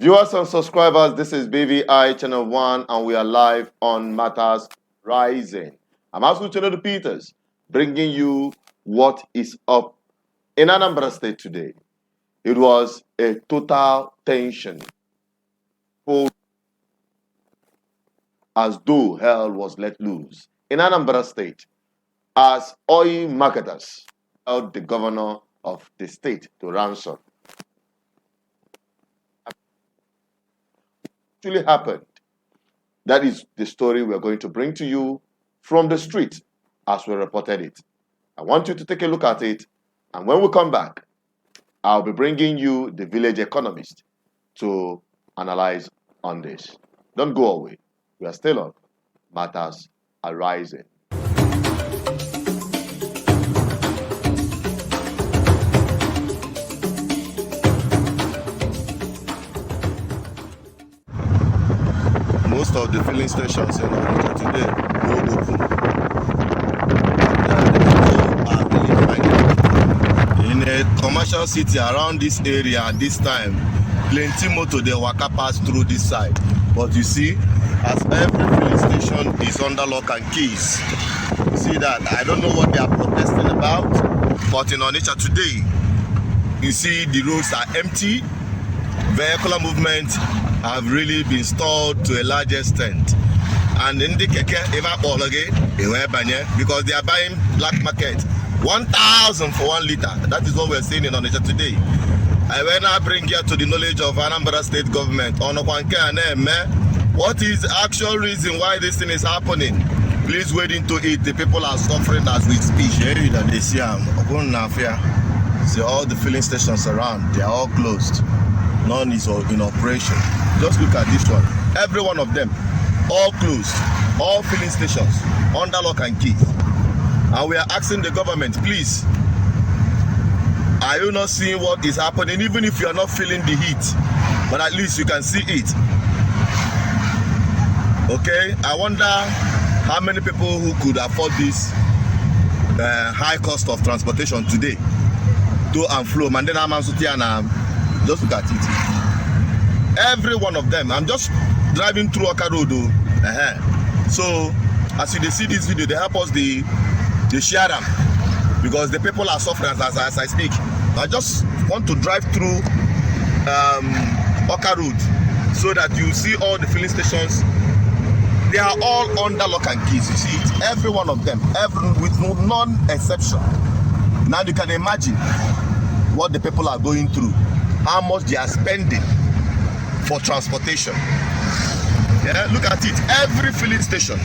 Viewers and subscribers, this is BVI Channel 1 and we are live on Matters Rising. I'm Soludo Peters, bringing you what is up in Anambra State today. It was a total tension, as though hell was let loose in Anambra State as oil marketers held the governor of the state to ransom. Actually happened. That is the story we're going to bring to you from the street as we reported it. I want you to take a look at it, and when we come back, I'll be bringing you the village economist to analyze on this. Don't go away. We are still on Matters Arising. Most of the filling stations in Africa today no open. The people are really finding it. In a commercial city around this area at this time, plenty motor they waka pass through this side. But you see, as every filling station is under lock and keys. See that? I don't know what they are protesting about, but in Onitsha today, you see the roads are empty. Vehicular movement have really been stalled to a large extent, and in the keke because they are buying black market 1,000 for 1 liter. That is what we are seeing in Onitsha today. I will now bring you to the knowledge of Anambra State government. What is the actual reason why this thing is happening? Please wade into it. The people are suffering as we speak. See all the filling stations around, they are all closed. None is in operation. Just look at this one. Every one of them, all closed. All filling stations, under lock and key. And we are asking the government, please, are you not seeing what is happening? Even if you are not feeling the heat, but at least you can see it. Okay, I wonder how many people who could afford this high cost of transportation today, to and fro. Just look at it. Every one of them. I'm just driving through Oka Road. So as you see this video, they help us the share them because the people are suffering as I speak. I just want to drive through Oka Road so that you see all the filling stations. They are all under lock and keys. You see it, every one of them, with none exception. Now you can imagine what the people are going through, how much they are spending for transportation. Yeah, look at it. Every filling station,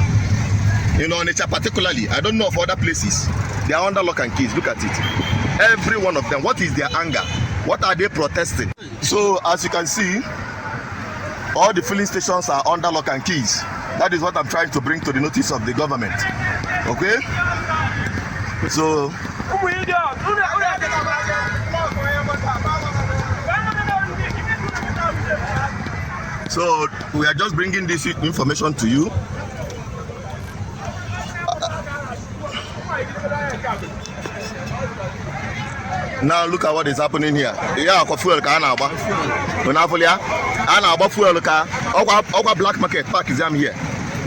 in Onitsha particularly, I don't know of other places, they are under lock and keys. Look at it. Every one of them. What is their anger? What are they protesting? So as you can see, all the filling stations are under lock and keys. That is what I'm trying to bring to the notice of the government. Okay? So we are just bringing this information to you. Now look at what is happening here. Yeah, fuel car now. Fuel car. Our black market park is here.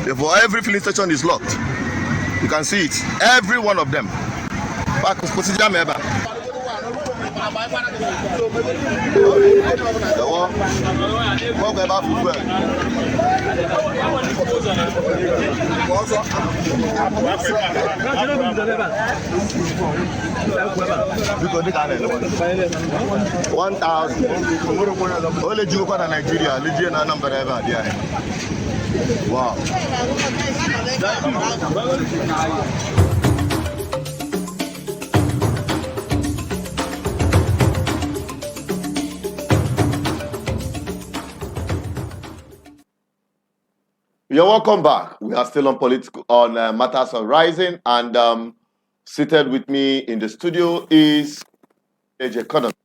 Therefore, every filling station is locked. You can see it. Every one of them. Park is jam ever. Only you go to Nigeria, Nigeria na number ever there. Wow. You're welcome back. We are still on Matters Arising, and seated with me in the studio is village economist.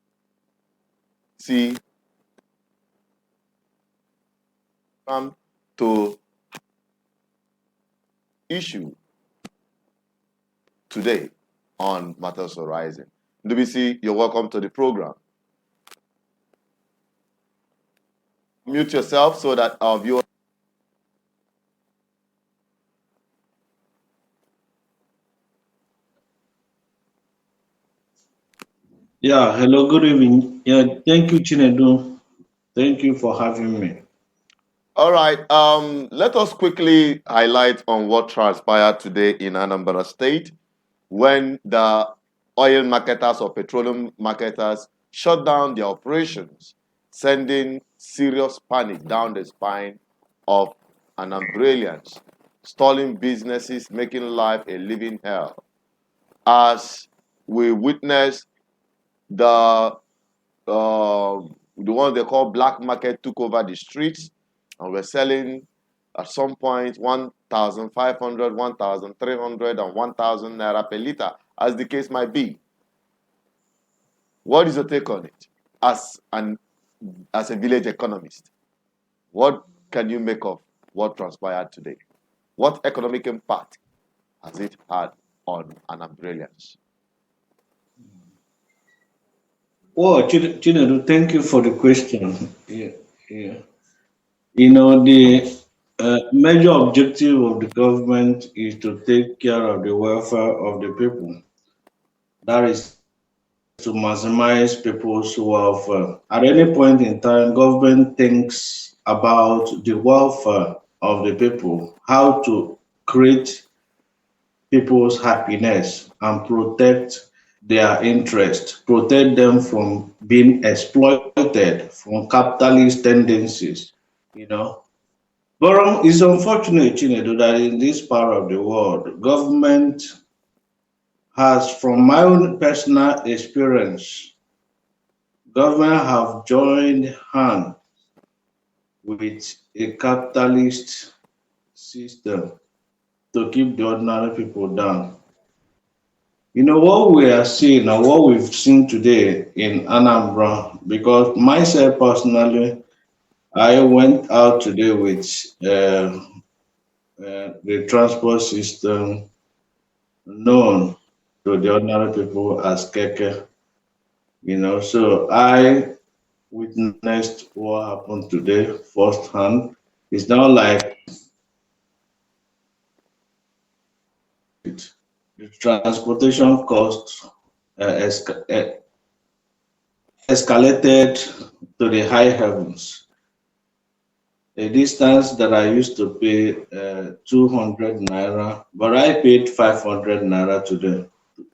See, to issue today on Matters Arising. WC, you're welcome to the program. mute yourself so that our viewers. Yeah, hello, good evening. Yeah, thank you, Chinedu. Thank you for having me. All right. Let us quickly highlight on what transpired today in Anambra State when the oil marketers or petroleum marketers shut down their operations, sending serious panic down the spine of Anambralians, stalling businesses, making life a living hell. As we witnessed the the one they call black market took over the streets and were selling at some point 1,500, 1,300, and 1,000 naira per liter, as the case might be. What is your take on it as a village economist? What can you make of what transpired today? What economic impact has it had on Anambralians? Oh, Chinedu, thank you for the question. Yeah, yeah. The major objective of the government is to take care of the welfare of the people. That is to maximize people's welfare. At any point in time, government thinks about the welfare of the people, how to create people's happiness and protect their interest, protect them from being exploited from capitalist tendencies, you know. But it's unfortunate, Chinedu, that in this part of the world, government has, from my own personal experience, government have joined hand with a capitalist system to keep the ordinary people down. What we are seeing and what we've seen today in Anambra, because myself personally, I went out today with the transport system known to the ordinary people as Keke. So I witnessed what happened today firsthand. It's not like the transportation costs uh, esca- uh, escalated to the high heavens. A distance that I used to pay 200 naira, but I paid 500 naira today.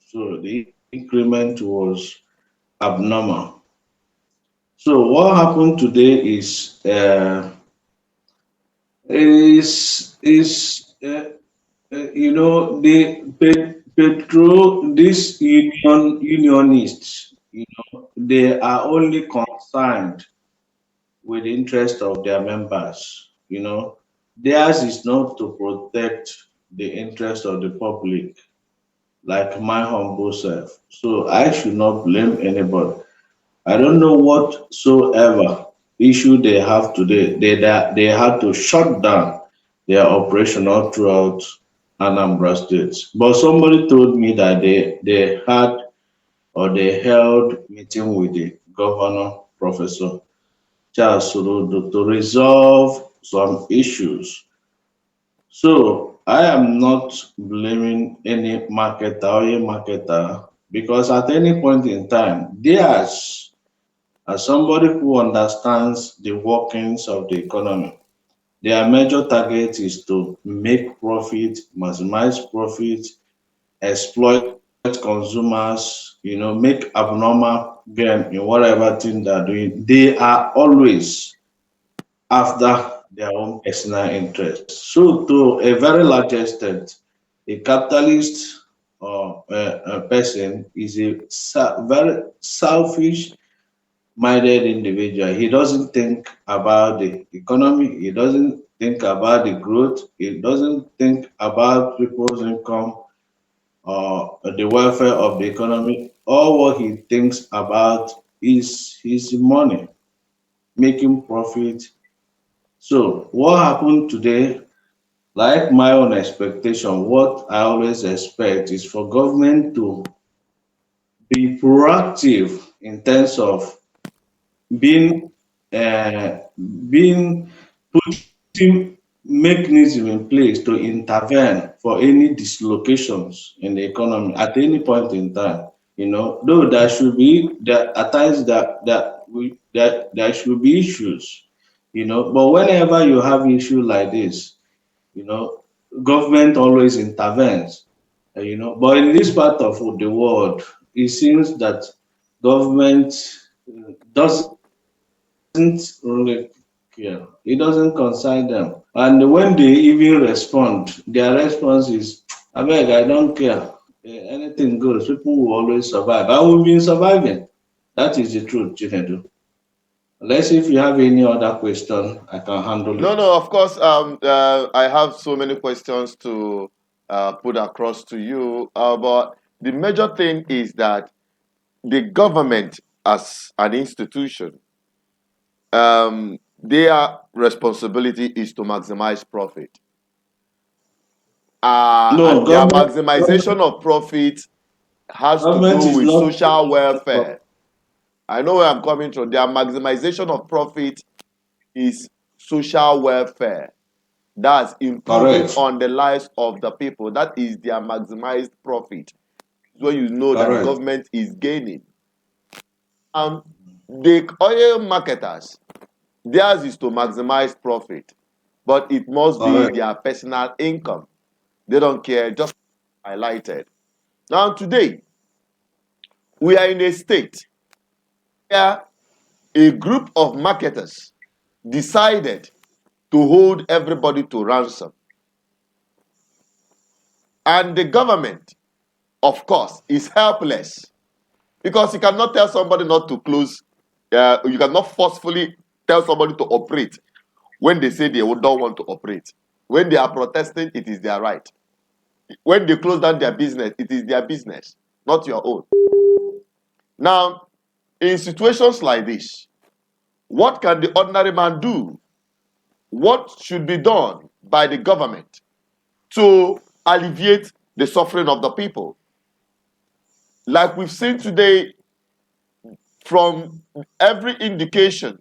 So the increment was abnormal. So what happened today is the petrol these unionists, they are only concerned with the interest of their members. Theirs is not to protect the interest of the public, like my humble self. So I should not blame anybody. I don't know whatsoever issue they have today. They had to shut down their operation all throughout Anambra State. But somebody told me that they had or they held meeting with the governor, Professor Charles Soludo, to resolve some issues. So I am not blaming any marketer or a marketer because at any point in time, theirs, as somebody who understands the workings of the economy, their major target is to make profit, maximize profit, exploit consumers, make abnormal gain in whatever thing they're doing. They are always after their own personal interests. So, to a very large extent, a capitalist or a person is a very selfish minded individual. He doesn't think about the economy, he doesn't think about the growth, he doesn't think about people's income or the welfare of the economy. All what he thinks about is his money, making profit. So, what happened today, like my own expectation, what I always expect is for government to be proactive in terms of being uh, being putting mechanism in place to intervene for any dislocations in the economy at any point in time. Though there should be there at times that there should be issues, but whenever you have issue like this, you know, government always intervenes. But in this part of the world, it seems that government doesn't really care. It doesn't concern them. And when they even respond, their response is, I beg, I don't care. Anything goes. People will always survive. I will be surviving. That is the truth, Chinedu. Let's see if you have any other question, I can handle No, it. no, of course. I have so many questions to put across to you, but the major thing is that the government, as an institution, their responsibility is to maximize profit. No, And their maximization of profit has to government do is with not. social welfare. I know where I'm coming from. Their maximization of profit is social welfare. That's improving Correct. on the lives of the people. That is their maximized profit. When you know that the Correct. government is gaining. The oil marketers, theirs is to maximize profit, but it must be Correct. their personal income. They don't care, just highlighted. Now, today, we are in a state where a group of marketers decided to hold everybody to ransom. And the government, of course, is helpless because you cannot tell somebody not to close. You cannot forcefully tell somebody to operate when they say they don't want to operate. When they are protesting, it is their right. When they close down their business, it is their business, not your own. Now, in situations like this, what can the ordinary man do? What should be done by the government to alleviate the suffering of the people? Like we've seen today, from every indication,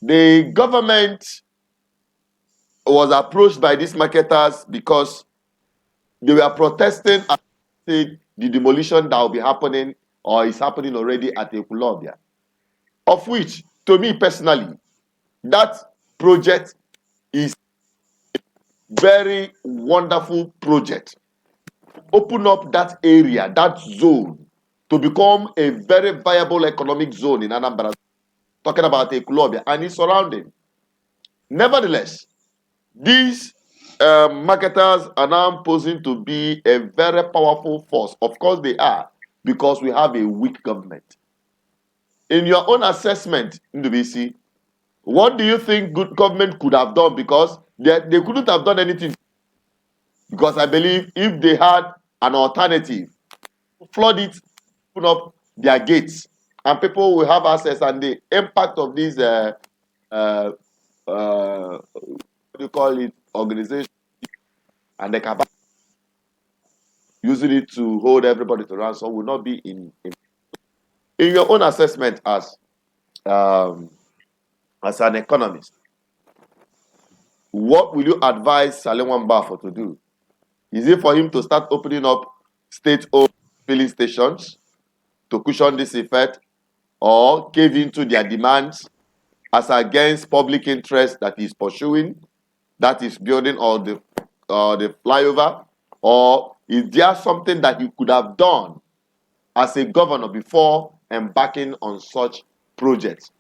the government was approached by these marketers because they were protesting at the demolition that will be happening or is happening already at Ekulobia. Of which, to me personally, that project is a very wonderful project. Open up that area, that zone, to become a very viable economic zone in Anambra. Talking about Ekulobia and its surrounding. Nevertheless, these marketers are now posing to be a very powerful force. Of course, they are, because we have a weak government. In your own assessment, Ndubisi, what do you think good government could have done? Because they couldn't have done anything. Because I believe if they had an alternative, flood it, open up their gates, and people will have access, and the impact of these what do you call it, organization, and the capacity using it to hold everybody to ransom will not be in your own assessment um, as an economist. What will you advise Salem Bafo to do? Is it for him to start opening up state-owned filling stations to cushion this effect, or cave into their demands as against public interest that he's pursuing, that is building on the flyover? Or is there something that he could have done as a governor before embarking on such projects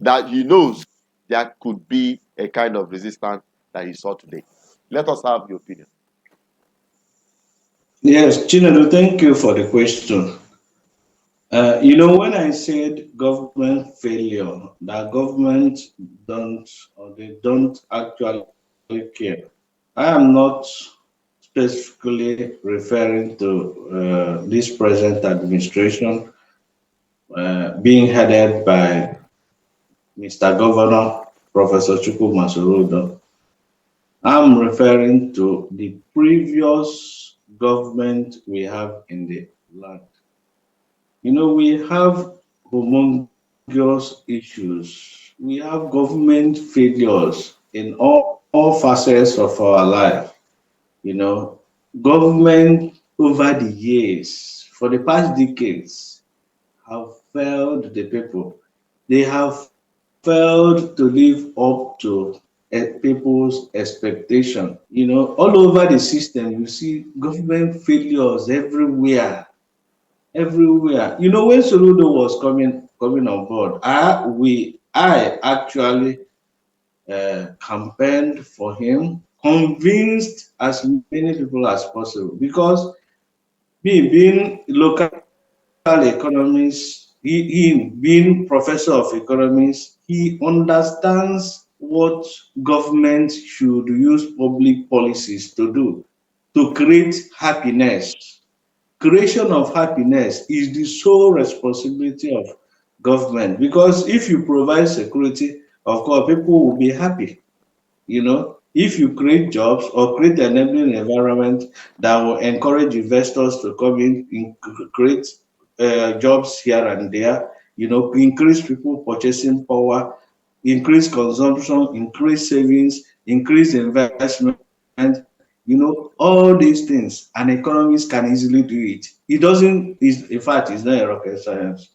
that he knows there could be a kind of resistance that he saw today? Let us have your opinion. Yes, Chinedu, thank you for the question. When I said government failure, that government don't or they don't actually care. I am not specifically referring to this present administration being headed by Mr. Governor Professor Chukwuma Soludo. I'm referring to the previous government we have in the land. We have humongous issues. We have government failures in all facets of our life. You know, government over the years, for the past decades, have failed the people. They have failed to live up to people's expectation. You know, all over the system, you see government failures everywhere, everywhere. You know, when Soludo was coming on board, I actually campaigned for him, convinced as many people as possible, because me being local economist, he being professor of economics, he understands what government should use public policies to do to create happiness. Creation of happiness is the sole responsibility of government, because if you provide security, of course people will be happy. You know, if you create jobs or create an enabling environment that will encourage investors to come in create jobs here and there, you know, increase people purchasing power, increase consumption, increase savings, increase investment, you know, all these things, an economist can easily do it. It doesn't, is in fact, it's not a rocket science.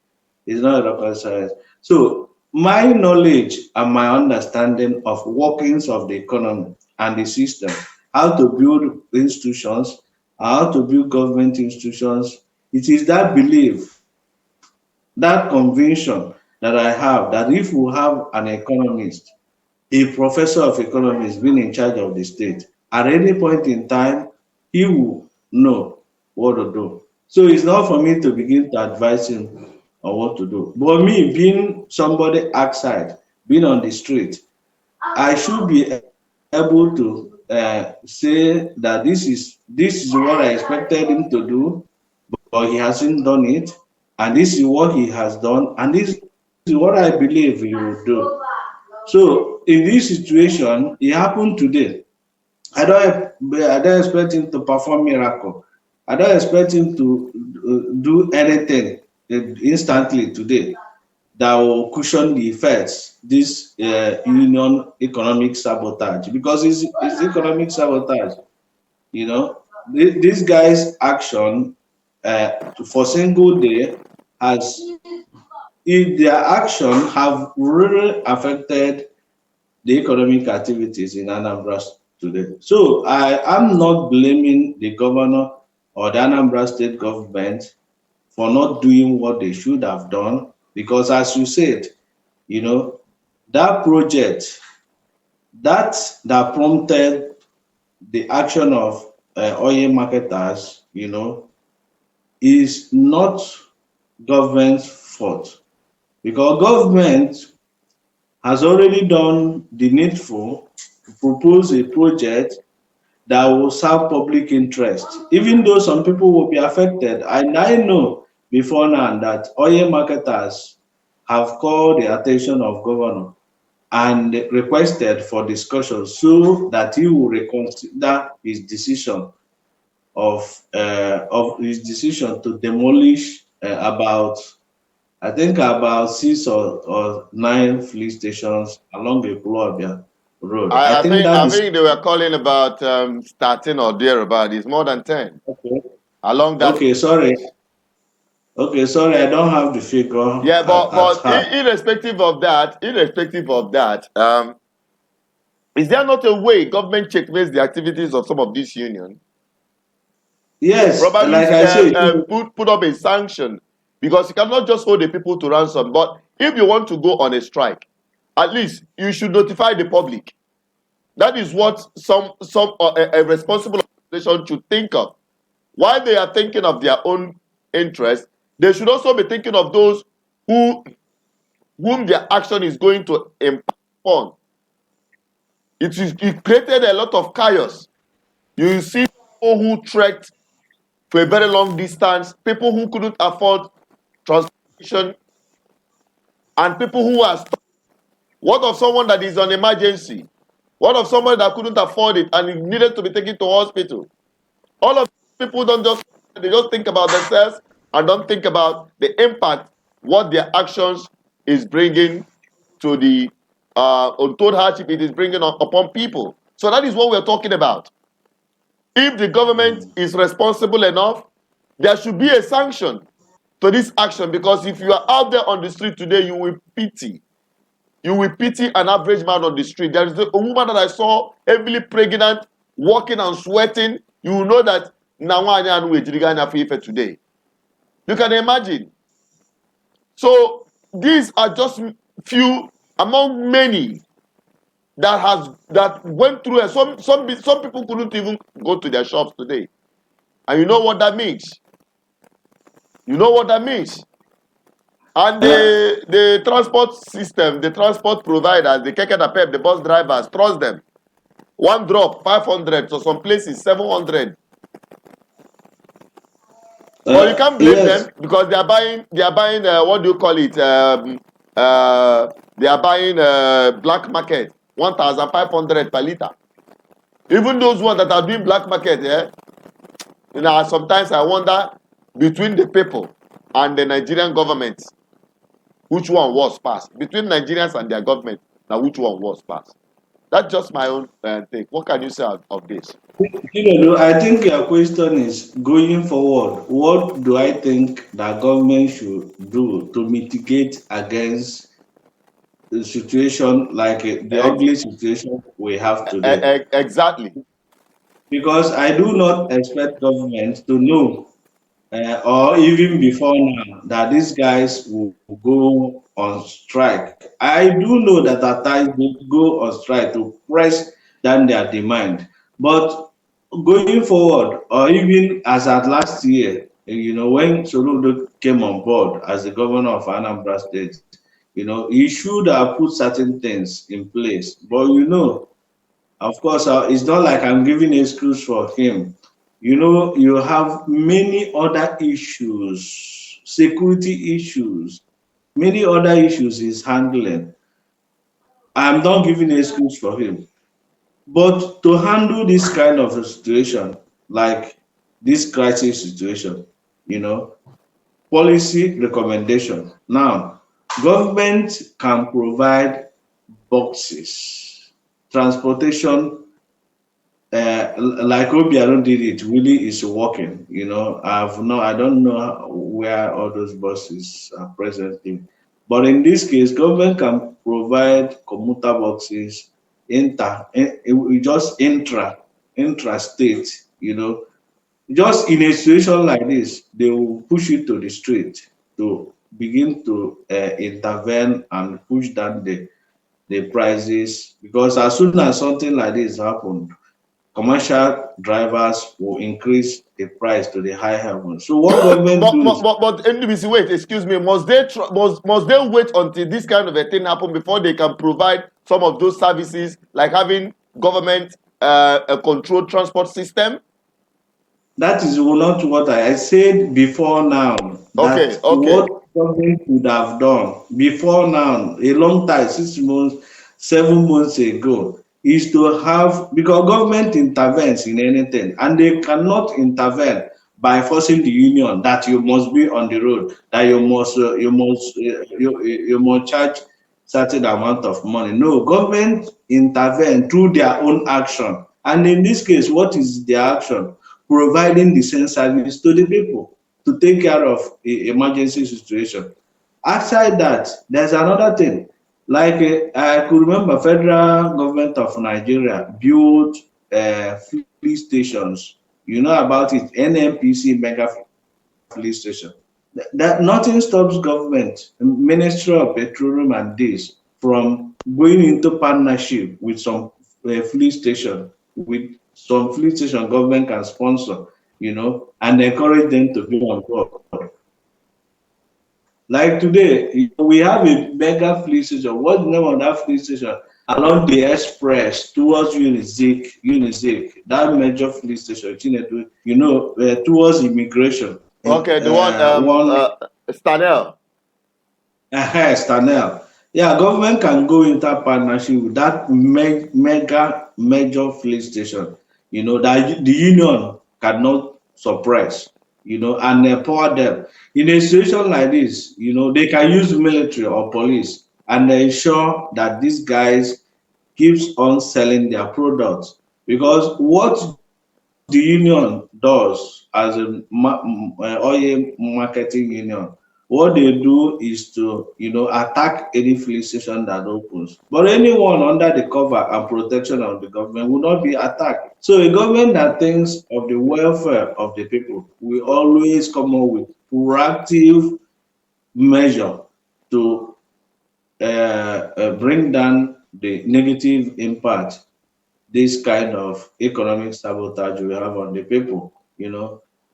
It's not a rocket science. So my knowledge and my understanding of workings of the economy and the system, how to build institutions, how to build government institutions, it is that belief, that conviction that I have, that if we have an economist, a professor of economics being in charge of the state, at any point in time, he will know what to do. So it's not for me to begin to advise him on what to do. But me being somebody outside, being on the street, I should be able to say that this is what I expected him to do, but he hasn't done it, and this is what he has done, and this is what I believe he will do. So in this situation, it happened today. I don't expect him to perform miracle. I don't expect him to do anything instantly today that will cushion the effects, this union economic sabotage, because it's economic sabotage. You know, this guy's action for single day has, their action have really affected the economic activities in Anambra today. So I am not blaming the governor or the Anambra state government for not doing what they should have done, because as you said, you know, that project that prompted the action of oil marketers, you know, is not government's fault, because government has already done the needful to propose a project that will serve public interest, even though some people will be affected. And I know before now that oil marketers have called the attention of governor and requested for discussion so that he will reconsider his decision of his decision to demolish about, I think about 6 or 9 fleet stations along the Pulau road. I think that I is think they were calling about starting or thereabout. It's more than 10 okay. along that. Okay, sorry. Okay, sorry, I don't have the figure Yeah, at but heart. irrespective of that, is there not a way government checkmates the activities of some of these unions? Yes, Probably like I said, put up a sanction, because you cannot just hold the people to ransom. But if you want to go on a strike, at least you should notify the public. That is what a responsible organization should think of. While they are thinking of their own interest, they should also be thinking of those whom their action is going to impact on. It created a lot of chaos. You see people who trekked for a very long distance, people who couldn't afford transportation, and people who are stuck. What of someone that is on emergency? What of someone that couldn't afford it and needed to be taken to hospital? All of people don't just, they just think about themselves and don't think about the impact what their actions is bringing to the untold hardship it is bringing upon people. So that is what we're talking about. If the government is responsible enough, there should be a sanction to this action, because if you are out there on the street today, you will pity. You will pity an average man on the street. There is a woman that I saw heavily pregnant, walking and sweating. You will know that today. You can imagine. So these are just few among many that went through it. Some people couldn't even go to their shops today. And you know what that means? You know what that means? And the transport system, the transport providers, the keke napep, the bus drivers, trust them. One drop, 500, so some places 700. But you can't blame them, because they are buying what do you call it? They are buying black market, 1,500 per liter. Even those ones that are doing black market, sometimes I wonder, between the people and the Nigerian government, which one was passed? Between Nigerians and their government, now which one was passed? That's just my own take. What can you say of this? I think your question is, going forward, what do I think that government should do to mitigate against the situation like the ugly situation we have today? Exactly. Because I do not expect government to know, or even before now, that these guys will go on strike. I do know that at times they go on strike to press down their demand. But going forward, or even as at last year, when Soludo came on board as the governor of Anambra State, he should have put certain things in place. But of course, it's not like I'm giving excuse for him. You have many other issues, security issues, many other issues he's handling. I'm not giving excuse for him. But to handle this kind of a situation, like this crisis situation, policy recommendation. Now, government can provide boxes, transportation, like Obiano did it, really is working. I don't know where all those buses are presently, but in this case, government can provide commuter boxes, just intra-state. Just in a situation like this, they will push it to the street to begin to intervene and push down the prices, because as soon as something like this happened, commercial drivers will increase the price to the high heaven. So what government but NDBC, wait, excuse me, must they wait until this kind of a thing happen before they can provide some of those services, like having government a controlled transport system? That is not what I said before now. Okay. What government could have done before now, a long time, 6 months, 7 months ago, is to have, because government intervenes in anything, and they cannot intervene by forcing the union that you must be on the road, that you must charge certain amount of money. No, government intervene through their own action, and in this case, what is their action? Providing the same service to the people to take care of the emergency situation. Outside that, there's another thing. Like I could remember, federal government of Nigeria built fleet stations. You know about it, NNPC mega fleet station. That nothing stops government, Ministry of Petroleum and this, from going into partnership with some fleet station, government can sponsor, and encourage them to be on board. Like today, we have a mega fleet station. What's the name of that fleet station? Along the express towards Unizik, that major fleet station, towards immigration. Okay, the one Stanel. Stanel. Yeah, government can go into partnership with that major fleet station, that the union cannot suppress. and empower them. In a situation like this, they can use military or police and ensure that these guys keeps on selling their products. Because what the union does as a oil marketing union, what they do is to attack any filling station that opens. But anyone under the cover and protection of the government will not be attacked. So a government that thinks of the welfare of the people will always come up with proactive measure to bring down the negative impact this kind of economic sabotage we have on the people.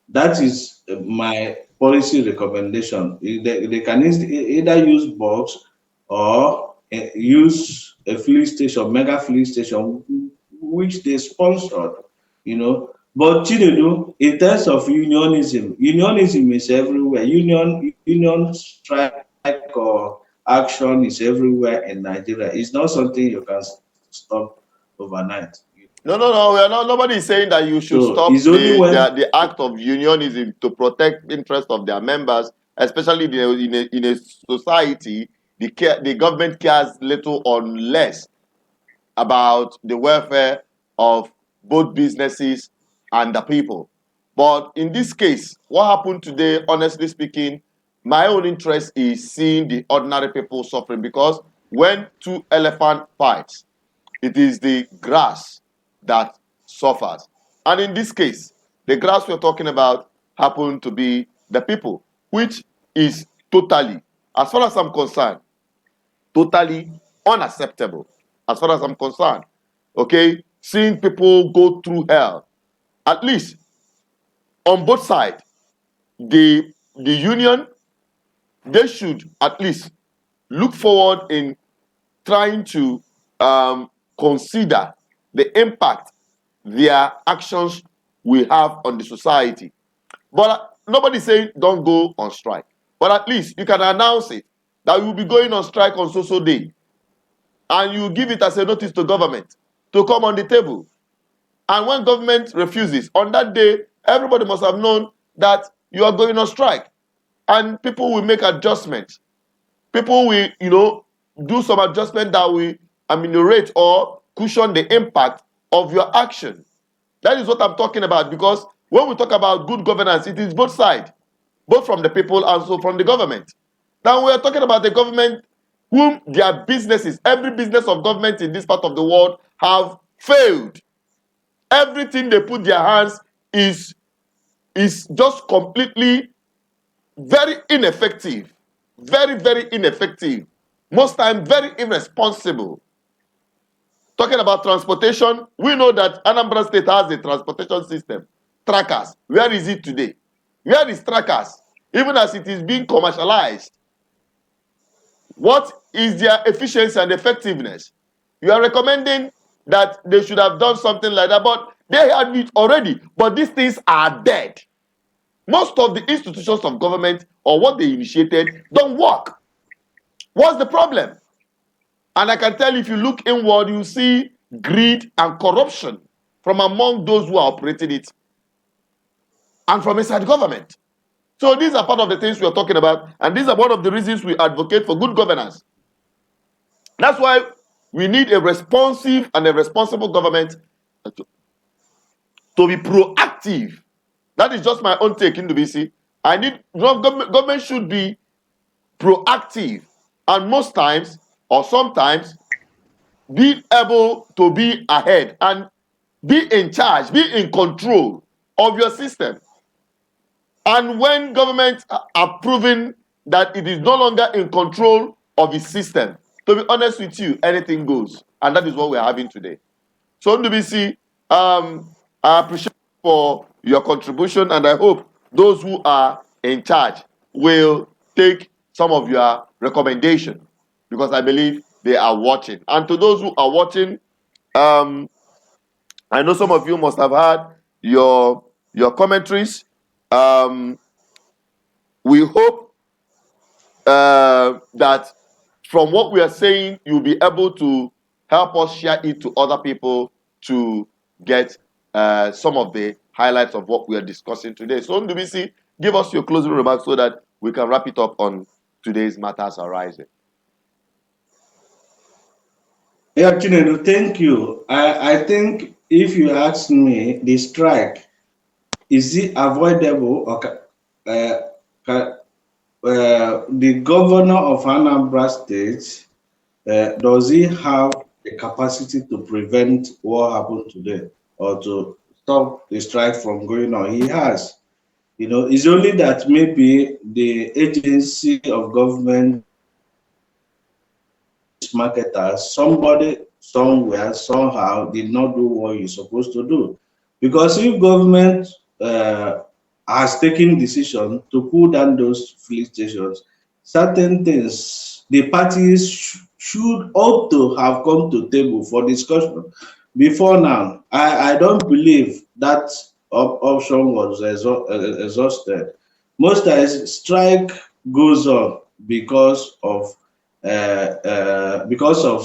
That is my policy recommendation. They can either use bulbs or use a filling station, mega filling station, which they sponsored. But Chinedu, in terms of unionism is everywhere. Union strike or action is everywhere in Nigeria. It's not something you can stop overnight. No. We are not. Nobody is saying that you should So stop it's only when the act of unionism to protect interest of their members, especially in a society. The government cares little or less about the welfare of both businesses and the people. But in this case, what happened today, honestly speaking, my own interest is seeing the ordinary people suffering, because when two elephants fight, it is the grass that suffers. And in this case, the grass we're talking about happened to be the people, which is totally, as far as I'm concerned, totally unacceptable, as far as I'm concerned. Okay? Seeing people go through hell, at least on both sides, the union, they should at least look forward in trying to consider the impact their actions will have on the society. But nobody's saying don't go on strike. But at least you can announce it that you will be going on strike on so day. And you give it as a notice to government to come on the table. And when government refuses, on that day, everybody must have known that you are going on strike. And people will make adjustments. People will, do some adjustment that will ameliorate or cushion the impact of your action. That is what I'm talking about, because when we talk about good governance, it is both sides, both from the people and also from the government. Now we are talking about the government whom their businesses, every business of government in this part of the world have failed. Everything they put their hands is just completely very ineffective. Very, very ineffective. Most times very irresponsible. Talking about transportation, we know that Anambra State has a transportation system. Trackers. Where is it today? Where is trackers? Even as it is being commercialized. What is their efficiency and effectiveness? You are recommending that they should have done something like that, but they had it already. But these things are dead. Most of the institutions of government or what they initiated don't work. What's the problem? And I can tell you, if you look inward, you see greed and corruption from among those who are operating it and from inside government. So these are part of the things we are talking about, and these are one of the reasons we advocate for good governance. That's why we need a responsive and a responsible government to be proactive. That is just my own take into BC. Government should be proactive, and most times or sometimes be able to be ahead and be in charge, be in control of your system. And when governments are proving that it is no longer in control of its system, to be honest with you, anything goes. And that is what we're having today. So NBC, I appreciate for your contribution, and I hope those who are in charge will take some of your recommendations, because I believe they are watching. And to those who are watching, I know some of you must have had your commentaries. We hope that from what we are saying, you'll be able to help us share it to other people to get some of the highlights of what we are discussing today. So, NDBC, give us your closing remarks so that we can wrap it up on today's matters arising. Yeah, Chinedu, thank you. I think if you ask me, the strike, is it avoidable or the governor of Anambra State, does he have the capacity to prevent what happened today or to stop the strike from going on? He has. It's only that maybe the agency of government marketers, somebody somewhere somehow did not do what you're supposed to do. Because if government has taken decision to pull down those filling stations, certain things the parties should ought to have come to table for discussion before now. I don't believe that option was exhausted. Most times strike goes on because of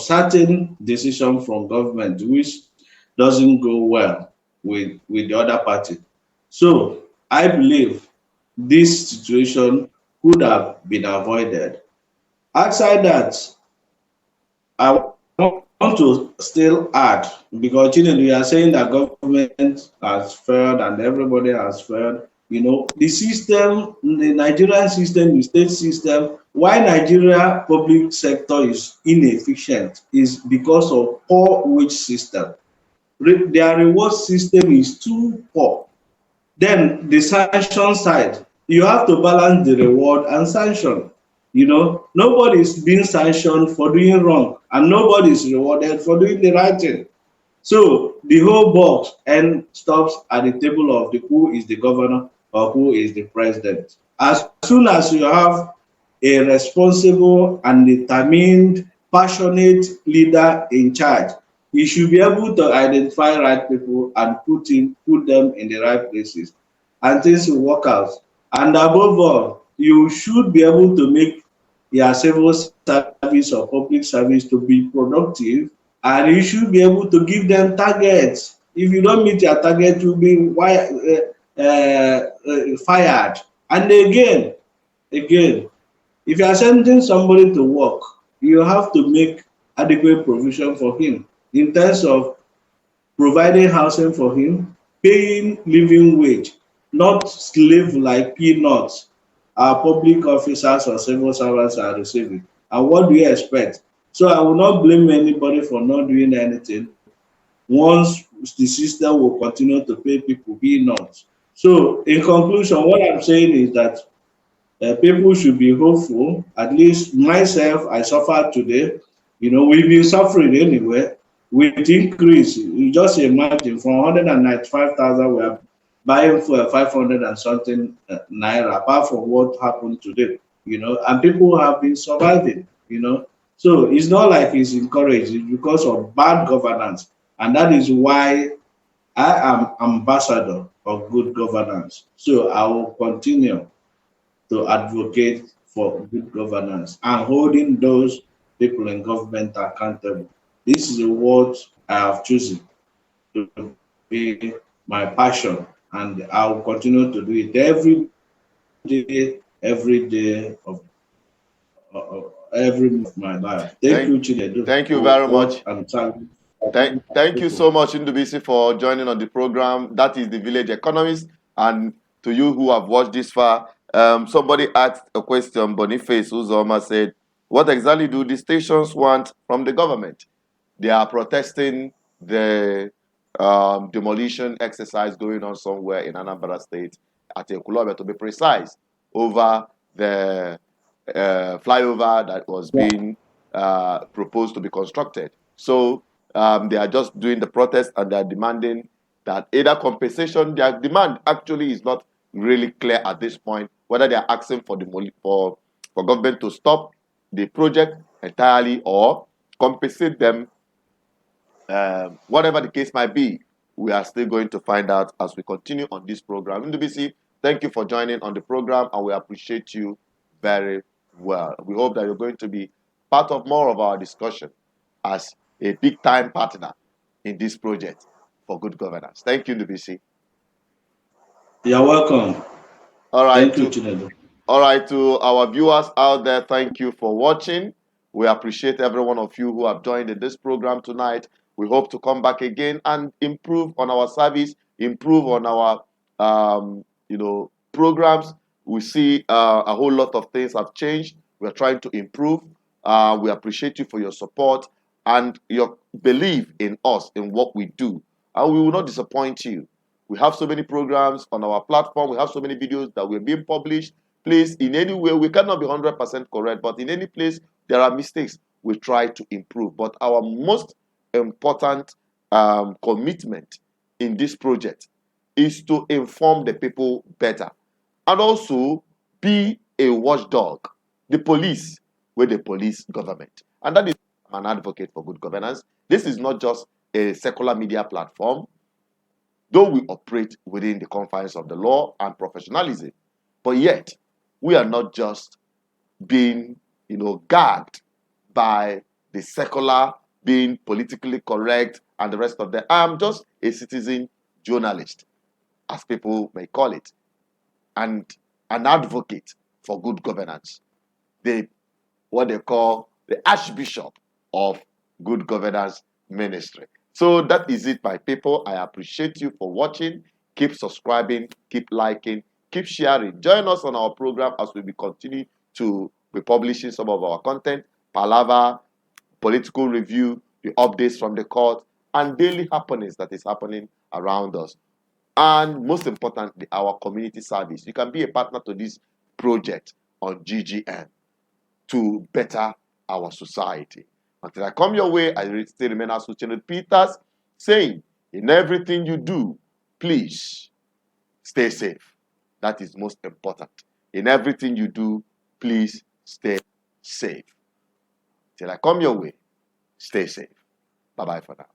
certain decision from government which doesn't go well with the other party. So I believe this situation could have been avoided. Outside that, I want to still add, because we are saying that government has failed and everybody has failed. The system, the Nigerian system, the state system, why Nigeria public sector is inefficient is because of poor wage system. Their reward system is too poor. Then the sanction side, you have to balance the reward and sanction. Nobody is being sanctioned for doing wrong, and nobody is rewarded for doing the right thing. So the whole box and stops at the table of who is the governor or who is the president. As soon as you have a responsible and determined, passionate leader in charge, he should be able to identify right people and put them in the right places, and things will work out. And above all, you should be able to make your civil service or public service to be productive, and you should be able to give them targets. If you don't meet your target, you'll be fired. And again, if you are sending somebody to work, you have to make adequate provision for him in terms of providing housing for him, paying living wage, not slave like peanuts our public officers or civil servants are receiving. And what do you expect? So I will not blame anybody for not doing anything once the system will continue to pay people peanuts. So in conclusion, what I'm saying is that people should be hopeful. At least myself, I suffered today. We've been suffering anyway with increase. You just imagine from 195,000, we are buying for 500 and something naira, apart from what happened today. And people have been surviving. So it's not like it's encouraged, it's because of bad governance. And that is why I am ambassador of good governance. So I will continue to advocate for good governance and holding those people in government accountable. This is what I have chosen to be my passion, and I will continue to do it every day of every of my life. Thank you, Chinedu. Thank you very much. Thank you so much, NDBC, for joining on the program. That is the Village Economist. And to you who have watched this far, somebody asked a question. Boniface Uzoma said, what exactly do the stations want from the government? They are protesting the demolition exercise going on somewhere in Anambra State, at Ekulobe to be precise, over the flyover that was being proposed to be constructed. So they are just doing the protest, and they are demanding that either compensation. Their demand actually is not really clear at this point, whether they are asking for government to stop the project entirely or compensate them. Whatever the case might be, we are still going to find out as we continue on this program. NDBC, thank you for joining on the program, and we appreciate you very well. We hope that you're going to be part of more of our discussion as a big-time partner in this project for good governance. Thank you, NDBC. You're welcome. All right, Thank you, Chinedu. all right, to our viewers out there, thank you for watching. We appreciate every one of you who have joined in this program tonight. We hope to come back again and improve on our service, improve on our, programs. We see a whole lot of things have changed. We're trying to improve. We appreciate you for your support and your belief in us, in what we do. And we will not disappoint you. We have so many programs on our platform. We have so many videos that we're being published. Please, in any way, we cannot be 100% correct, but in any place there are mistakes, we try to improve. But our most important commitment in this project is to inform the people better and also be a watchdog, the police, with the police government. And that is an advocate for good governance. This is not just a secular media platform, though we operate within the confines of the law and professionalism. But yet, we are not just being, gagged by the secular, being politically correct, and the rest of that. I'm just a citizen journalist, as people may call it, and an advocate for good governance. What they call the Archbishop of Good Governance Ministry. So that is it, my people. I appreciate you for watching. Keep subscribing, keep liking, keep sharing. Join us on our program as we continue to be publishing some of our content, palaver, political review, the updates from the court, and daily happenings that is happening around us. And most importantly, our community service. You can be a partner to this project on GGN to better our society. Until I come your way, I still remain as Lieutenant Peters, saying, in everything you do, please stay safe. That is most important. In everything you do, please stay safe. Till I come your way, stay safe. Bye-bye for now.